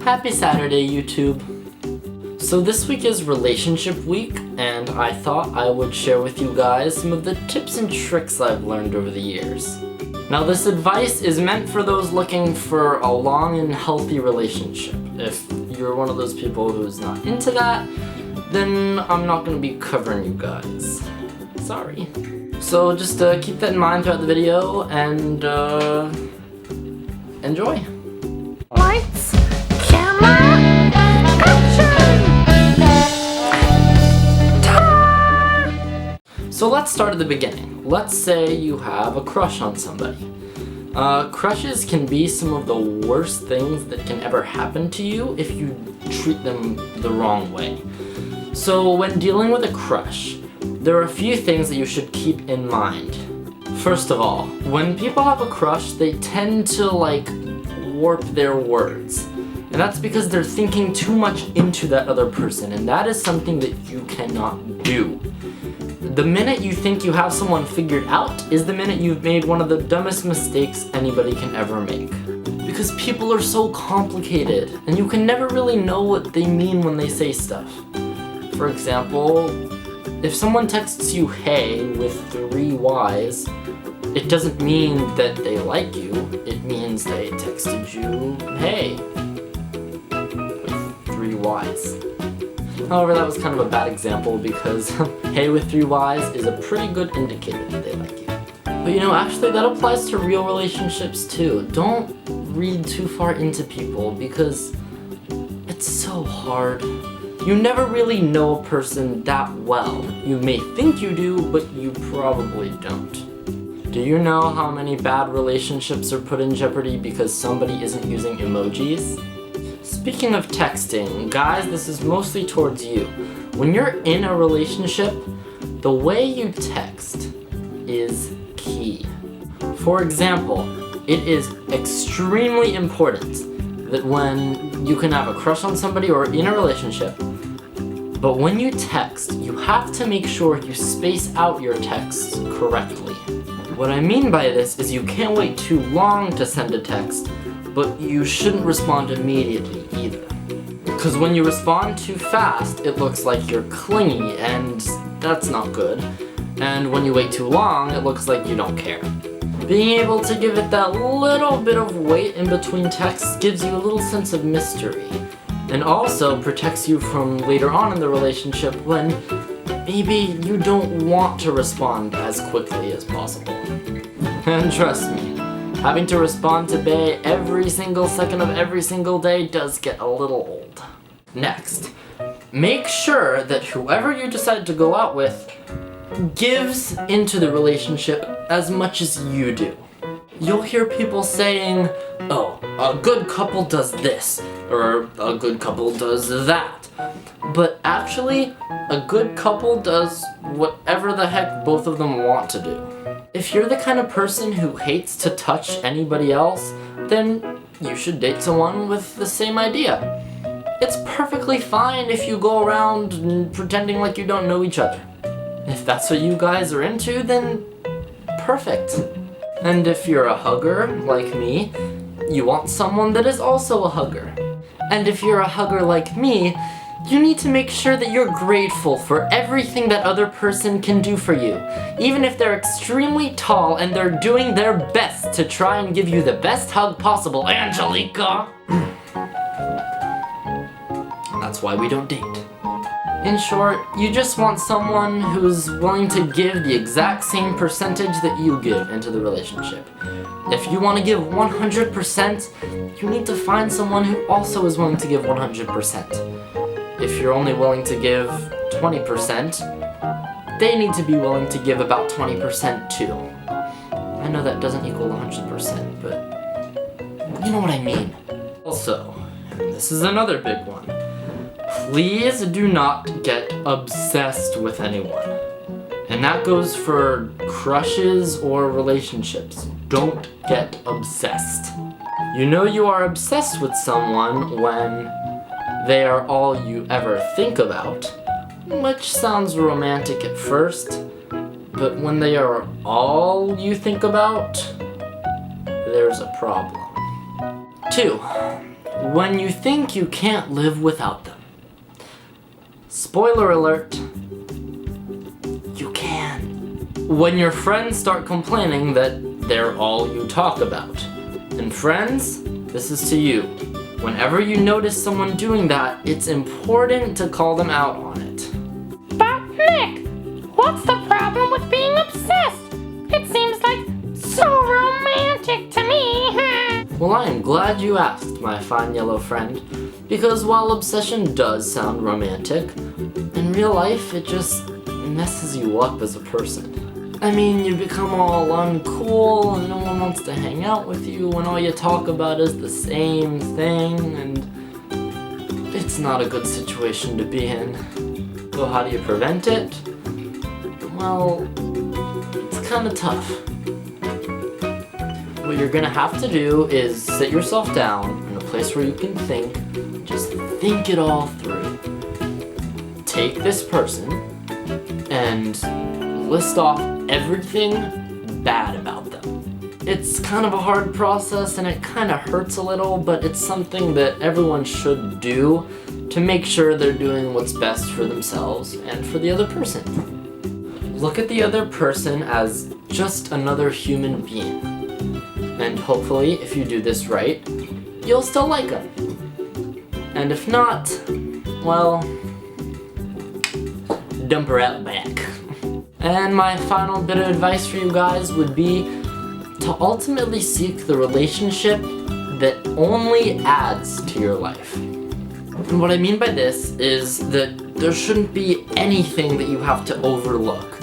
Happy Saturday, YouTube! So this week is relationship week, and I thought I would share with you guys some of the tips and tricks I've learned over the years. Now this advice is meant for those looking for a long and healthy relationship. If you're one of those people who's not into that, then I'm not going to be covering you guys. Sorry. So just keep that in mind throughout the video, and enjoy! Lights, camera, action! So let's start at the beginning. Let's say you have a crush on somebody. Crushes can be some of the worst things that can ever happen to you if you treat them the wrong way. So when dealing with a crush, there are a few things that you should keep in mind. First of all, when people have a crush, they tend to warp their words. And that's because they're thinking too much into that other person, and that is something that you cannot do. The minute you think you have someone figured out is the minute you've made one of the dumbest mistakes anybody can ever make. Because people are so complicated, and you can never really know what they mean when they say stuff. For example, if someone texts you hey with 3 Y's, it doesn't mean that they like you, it means they texted you hey with 3 Y's. However, that was kind of a bad example because hey with 3 Y's is a pretty good indicator that they like you. But actually that applies to real relationships too. Don't read too far into people because it's so hard. You never really know a person that well. You may think you do, but you probably don't. Do you know how many bad relationships are put in jeopardy because somebody isn't using emojis? Speaking of texting, guys, this is mostly towards you. When you're in a relationship, the way you text is key. For example, it is extremely important that when you can have a crush on somebody or in a relationship, but when you text, you have to make sure you space out your texts correctly. What I mean by this is you can't wait too long to send a text, but you shouldn't respond immediately either. Because when you respond too fast, it looks like you're clingy, and that's not good. And when you wait too long, it looks like you don't care. Being able to give it that little bit of wait in between texts gives you a little sense of mystery, and also protects you from later on in the relationship when maybe you don't want to respond as quickly as possible. And trust me, having to respond to bae every single second of every single day does get a little old. Next, make sure that whoever you decide to go out with gives into the relationship as much as you do. You'll hear people saying, oh, a good couple does this, or a good couple does that. But actually, a good couple does whatever the heck both of them want to do. If you're the kind of person who hates to touch anybody else, then you should date someone with the same idea. It's perfectly fine if you go around pretending like you don't know each other. If that's what you guys are into, then perfect. And if you're a hugger, like me, you want someone that is also a hugger. And if you're a hugger like me, you need to make sure that you're grateful for everything that other person can do for you. Even if they're extremely tall and they're doing their best to try and give you the best hug possible, Angelica! That's why we don't date. In short, you just want someone who's willing to give the exact same percentage that you give into the relationship. If you want to give 100%, you need to find someone who also is willing to give 100%. If you're only willing to give 20%, they need to be willing to give about 20% too. I know that doesn't equal 100%, but you know what I mean. Also, and this is another big one, please do not get obsessed with anyone. And that goes for crushes or relationships. Don't get obsessed. You know you are obsessed with someone when they are all you ever think about, which sounds romantic at first, but when they are all you think about, there's a problem. 2. when you think you can't live without them. Spoiler alert, you can. When your friends start complaining that they're all you talk about. And friends, this is to you. Whenever you notice someone doing that, it's important to call them out on it. But Nick, what's the problem with being obsessed? It seems like so romantic to me. Well, I am glad you asked, my fine yellow friend, because while obsession does sound romantic, in real life it just messes you up as a person. I mean, you become all uncool and no one wants to hang out with you when all you talk about is the same thing, and it's not a good situation to be in. So how do you prevent it? Well, it's kind of tough. What you're gonna have to do is sit yourself down in a place where you can think, just think it all through. Take this person and list off everything bad about them. It's kind of a hard process and it kind of hurts a little, but it's something that everyone should do to make sure they're doing what's best for themselves and for the other person. Look at the other person as just another human being. And hopefully, if you do this right, you'll still like them. And if not, well, dump her out back. And my final bit of advice for you guys would be to ultimately seek the relationship that only adds to your life. And what I mean by this is that there shouldn't be anything that you have to overlook.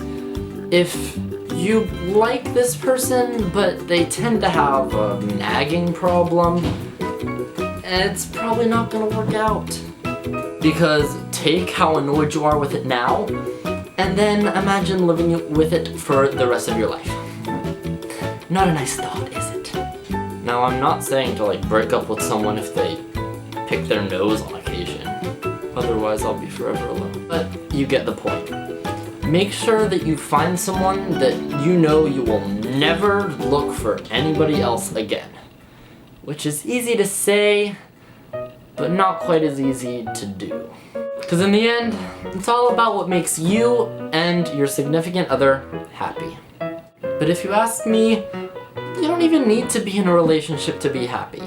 If you like this person, but they tend to have a nagging problem, it's probably not gonna work out. Because take how annoyed you are with it now, and then imagine living with it for the rest of your life. Not a nice thought, is it? Now, I'm not saying to break up with someone if they pick their nose on occasion. Otherwise, I'll be forever alone. But you get the point. Make sure that you find someone that you know you will never look for anybody else again. Which is easy to say, but not quite as easy to do. Because in the end, it's all about what makes you and your significant other happy. But if you ask me, you don't even need to be in a relationship to be happy.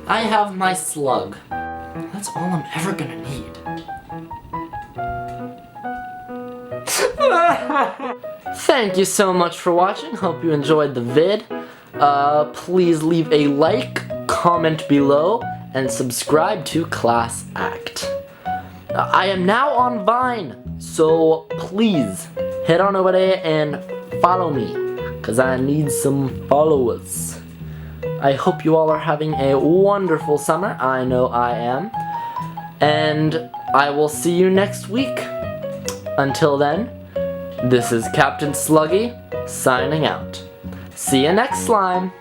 I have my slug. That's all I'm ever gonna need. Thank you so much for watching. Hope you enjoyed the vid. Please leave a like, comment below, and subscribe to Class Act. I am now on Vine, so please head on over there and follow me, because I need some followers. I hope you all are having a wonderful summer. I know I am. And I will see you next week. Until then, this is Captain Sluggy signing out. See you next slime.